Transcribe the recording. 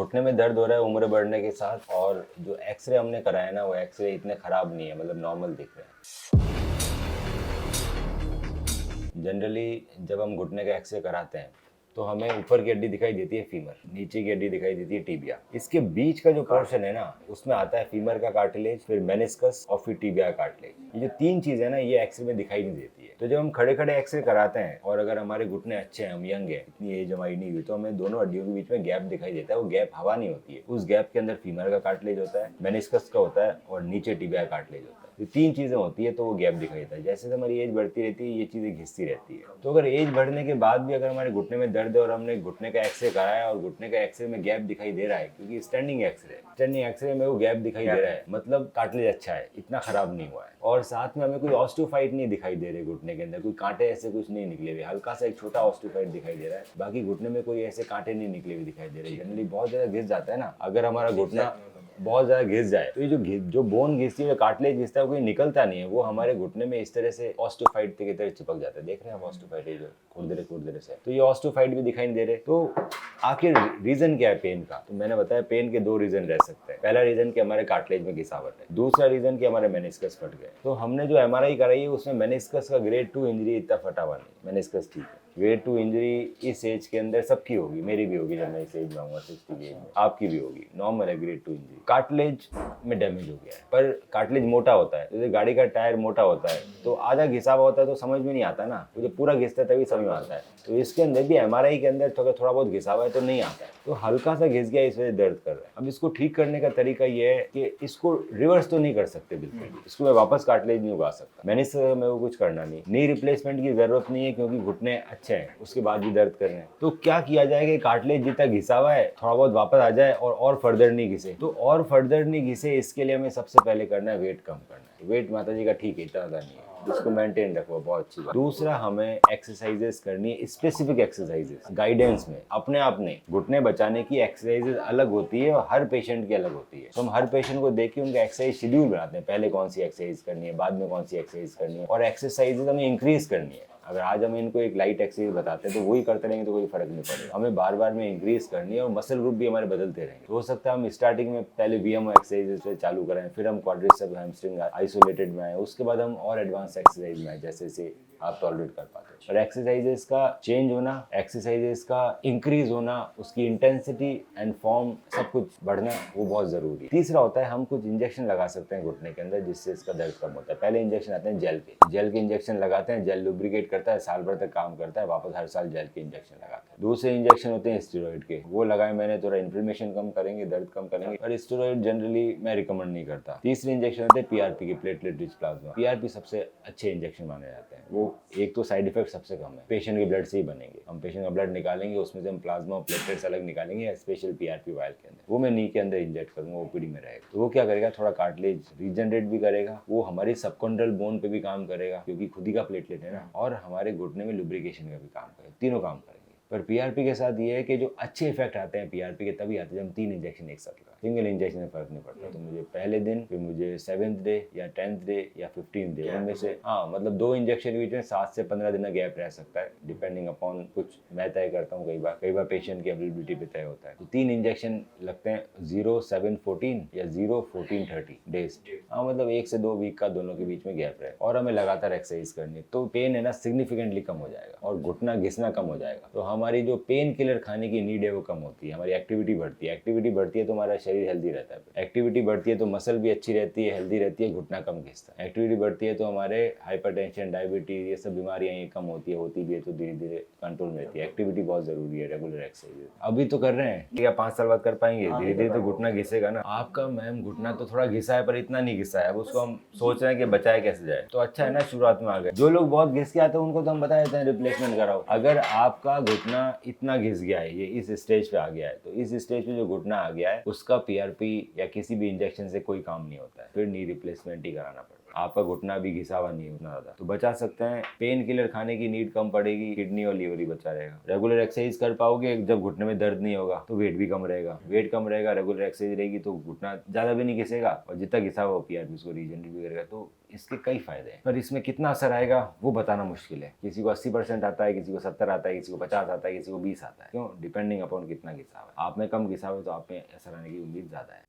घुटने में दर्द हो रहा है उम्र बढ़ने के साथ, और जो एक्सरे हमने कराया है ना वो एक्सरे इतने खराब नहीं है, मतलब नॉर्मल दिख रहे हैं। जनरली जब हम घुटने का एक्सरे कराते हैं तो हमें ऊपर की हड्डी दिखाई देती है फीमर, नीचे की हड्डी दिखाई देती है टिबिया। इसके बीच का जो पोर्शन है ना उसमें आता है फीमर का कार्टिलेज, फिर मेनिस्कस और फिर टिबिया का कार्टिलेज। ये जो तीन चीजें ना ये एक्सरे में दिखाई नहीं देती है। तो जब हम खड़े खड़े एक्सरे कराते हैं और अगर हमारे घुटने अच्छे हैं, हम यंग है, इतनी एज हमारी नहीं हुई, तो हमें दोनों हड्डियों के बीच में गैप दिखाई देता है। वो गैप हवा नहीं होती है, उस गैप के अंदर फीमर का कार्टिलेज होता है, मेनिस्कस का होता है और नीचे टिबिया का कार्टिलेज होता है। ये तीन चीजें होती है तो वो गैप दिखाई देता है। जैसे हमारी एज बढ़ती रहती है ये चीजें घिसती रहती है। तो अगर एज बढ़ने के बाद भी अगर हमारे घुटने में दर्द है और हमने घुटने का एक्सरे कराया और घुटने का एक्सरे में गैप दिखाई दे रहा है, क्योंकि स्टैंडिंग एक्सरे में वो गैप दिखाई दे रहा है, मतलब कार्टिलेज अच्छा है, इतना खराब नहीं हुआ है। और साथ में हमें कोई ऑस्टियोफाइट नहीं दिखाई दे रहे घुटने के अंदर, कोई कांटे ऐसे कुछ नहीं निकले हुए, हल्का सा एक छोटा ऑस्टियोफाइट दिखाई दे रहा है, बाकी घुटने में कोई ऐसे कांटे नहीं निकले हुए दिखाई दे रहे। जनरली बहुत ज्यादा घिस जाता है ना, अगर हमारा घुटना बहुत ज्यादा घिस जाए तो ये जो बोन घिसती है, कार्टिलेज घिसता है, वो कोई निकलता नहीं है, वो हमारे घुटने में इस तरह से ऑस्टियोफाइट की तरह चिपक जाता है। देख रहे हैं आप ऑस्टियोफाइट, जो खुरदरे से, तो ये ऑस्टियोफाइट भी दिखाई नहीं दे रहे। तो आखिर रीजन क्या है पेन का? तो मैंने बताया पेन के दो रीजन रह सकते हैं। पहला रीजन कि हमारे कार्टिलेज में घिसावट है, दूसरा रीजन कि हमारे मेनिस्कस फट गए। तो हमने जो एमआरआई कराई है उसमें मेनिस्कस का ग्रेड 2 इंजरी इतना फटा हुआ नहीं, मेनिस्कस ठीक है। ग्रेड 2 इंजरी इस एज के अंदर सबकी होगी, मेरी भी होगी जब मैं इस एज में आऊंगा 60 की एज में, आपकी भी होगी, नॉर्मल है ग्रेड 2 इंजरी। कार्टिलेज में डैमेज हो गया है, पर कार्टिलेज मोटा होता है, जैसे गाड़ी का टायर मोटा होता है तो आधा घिसा हुआ होता है तो समझ में नहीं आता ना, तो जब पूरा घिसता है तभी समझ में आता है। तो इसके अंदर भी एमआरआई के अंदर थोड़ा बहुत घिसा हुआ है तो नहीं आता है, तो हल्का सा घिस गया इस वजह से दर्द कर रहा है। अब इसको ठीक करने का तरीका ये है कि इसको रिवर्स तो नहीं कर सकते बिल्कुल भी, इसको मैं वापस कार्टिलेज नहीं उगा सकता, मैंने में वो कुछ करना नहीं, नी रिप्लेसमेंट की जरूरत नहीं है क्योंकि घुटने अच्छे हैं, उसके बाद भी दर्द कर रहे हैं। तो क्या किया जाए कि कार्टिलेज जितना घिसा हुआ है थोड़ा बहुत वापस आ जाए और फर्दर नहीं घिसे। तो और फर्दर नहीं घिसे इसके लिए हमें सबसे पहले करना है वेट कम करना है। वेट माता जी का ठीक है, इतना नहीं है, उसको मेंटेन रखो, बहुत अच्छी बात। दूसरा हमें एक्सरसाइजेस करनी है, स्पेसिफिक एक्सरसाइजेस गाइडेंस में। अपने आप नहीं, घुटने बचाने की एक्सरसाइजेस अलग होती है और हर पेशेंट की अलग होती है। तो हम हर पेशेंट को देख के उनका एक्सरसाइज शेड्यूल बनाते हैं, पहले कौन सी एक्सरसाइज करनी है, बाद में कौन सी एक्सरसाइज करनी है, और एक्सरसाइजेस हमें इंक्रीज करनी है। अगर आज हम इनको एक लाइट एक्सरसाइज बताते हैं तो वही करते रहेंगे तो कोई फर्क नहीं पड़ेगा, हमें बार बार में इंक्रीज करनी है और मसल ग्रुप भी हमारे बदलते रहेंगे। तो हो सकता है हम स्टार्टिंग में पहले वीएमओ एक्सरसाइज से चालू करें, फिर हम क्वाड्रिसेप्स हैमस्ट्रिंग आइसोलेटेड में आए, उसके बाद हम और एडवांस एक्सरसाइज में आए जैसे जैसे आप टॉलरेट कर पाते हैं। और एक्सरसाइजेस का चेंज होना, एक्सरसाइजेस का इंक्रीज होना, उसकी इंटेंसिटी एंड फॉर्म सब कुछ बढ़ना, वो बहुत जरूरी है। तीसरा होता है हम कुछ इंजेक्शन लगा सकते हैं घुटने के अंदर जिससे इसका दर्द कम होता है। पहले इंजेक्शन आते हैं जेल के इंजेक्शन लगाते हैं, जेल लुब्रिकेट करता है, साल भर तक काम करता है, वापस हर साल जेल के इंजेक्शन लगाते हैं। दूसरे इंजेक्शन होते हैं स्टेरॉइड के, वो लगाए मैंने, थोड़ा इन्फ्लेमेशन कम करेंगे, दर्द कम करेंगे, और स्टेरॉइड जनरली मैं रिकमेंड नहीं करता। तीसरे इंजेक्शन होते हैं पीआरपी के, प्लेटलेट रिच प्लाज्मा। पीआरपी सबसे अच्छे इंजेक्शन माने जाते हैं, वो एक तो साइड इफेक्ट सबसे कम है, पेशेंट के ब्लड से ही बनेंगे, हम पेशेंट का ब्लड निकालेंगे, उसमें से हम प्लाज्मा और प्लेटलेट्स अलग निकालेंगे स्पेशल पीआरपी वायल के अंदर, वो मैं नी के अंदर इंजेक्ट करूंगा, ओपीडी में रहेगा। तो वो क्या करेगा, थोड़ा कार्टिलेज रीजनरेट भी करेगा, वो हमारी सबकॉन्ड्रल बोन पे भी काम करेगा क्योंकि खुद ही का प्लेटलेट है ना, और हमारे घुटने में लुब्रिकेशन का भी काम करेगा, तीनों काम करेंगे। पर पीआरपी के साथ ये है कि जो अच्छे इफेक्ट आते हैं पीआरपी के तभी आते हैं जब हम 3 इंजेक्शन एक साथ लगाते हैं। सिंगल इंजेक्शन में फर्क नहीं पड़ता, तो मुझे पहले दिन, फिर मुझे 7th डे या 10th डे या 15th डे, उनमें से मतलब 2 इंजेक्शन के बीच में 7 से 15 दिन का गैप रह सकता है, डिपेंडिंग अपॉन, कुछ मैं तय करता हूँ, कई बार पेशेंट की अवेलेबिलिटी पे तय होता है। तो 3 इंजेक्शन लगते हैं, 0, 7, 14 या 0, 14, 30 डेज। मतलब 1 से 2 वीक का दोनों के बीच में गैप रहे, और हमें लगातार एक्सरसाइज करनी है, तो पेन है ना सिग्निफिकेंटली कम हो जाएगा और घुटना घिसना कम हो जाएगा। तो हमारी जो पेन किलर खाने की नीड है वो कम होती है, हमारी एक्टिविटी बढ़ती है, एक्टिविटी बढ़ती है तो हमारा शरीर हेल्दी रहता है, एक्टिविटी बढ़ती है तो मसल भी अच्छी रहती है, हेल्दी रहती है, घुटना कम घिसता है, एक्टिविटी बढ़ती है तो हमारे हाइपरटेंशन, डायबिटीज, ये सब बीमारियां ये कम होती भी है तो धीरे धीरे कंट्रोल में रहती है। एक्टिविटी बहुत जरूरी है, रेगुलर एक्सरसाइज अभी तो कर रहे हैं, या 5 साल बाद कर पाएंगे, धीरे धीरे तो घुटना घिसेगा ना। आपका मैम घुटना तो थोड़ा घिसा है पर इतना नहीं घिसा है, अब उसको हम सोच रहे हैं कि बचाए कैसे जाए। तो अच्छा है ना, शुरुआत में आ गए। जो लोग बहुत घिस के आते हैं उनको तो हम बता देते हैं रिप्लेसमेंट कराओ। अगर आपका घुटना इतना घिस गया है, ये इस स्टेज पे आ गया है, तो इस स्टेज पे जो घुटना आ गया है उसका पीआरपी या किसी भी इंजेक्शन से कोई काम नहीं होता है, फिर नी रिप्लेसमेंट ही कराना पड़ता है। आपका घुटना भी घिसा हुआ नहीं है उतना ज्यादा, तो बचा सकते हैं। पेन किलर खाने की नीड कम पड़ेगी, किडनी और लीवर ही बचा रहेगा। रेगुलर एक्सरसाइज कर पाओगे, जब घुटने में दर्द नहीं होगा तो वेट भी कम रहेगा, वेट कम रहेगा, रेगुलर एक्सरसाइज रहेगी तो घुटना ज्यादा भी नहीं घिसेगा, और जितना घिसा हुआ पीआरपी उसको रीजनरेट भी करेगा। तो इसके कई फायदे हैं, पर इसमें कितना असर आएगा वो बताना मुश्किल है। किसी को 80% आता है, किसी को 70 आता है, किसी को 50 आता है, किसी को 20 आता है। क्यों? डिपेंडिंग अपॉन कितना घिसा हुआ है। आप में कम घिसा हुआ है तो आप में असर आने की उम्मीद ज्यादा है।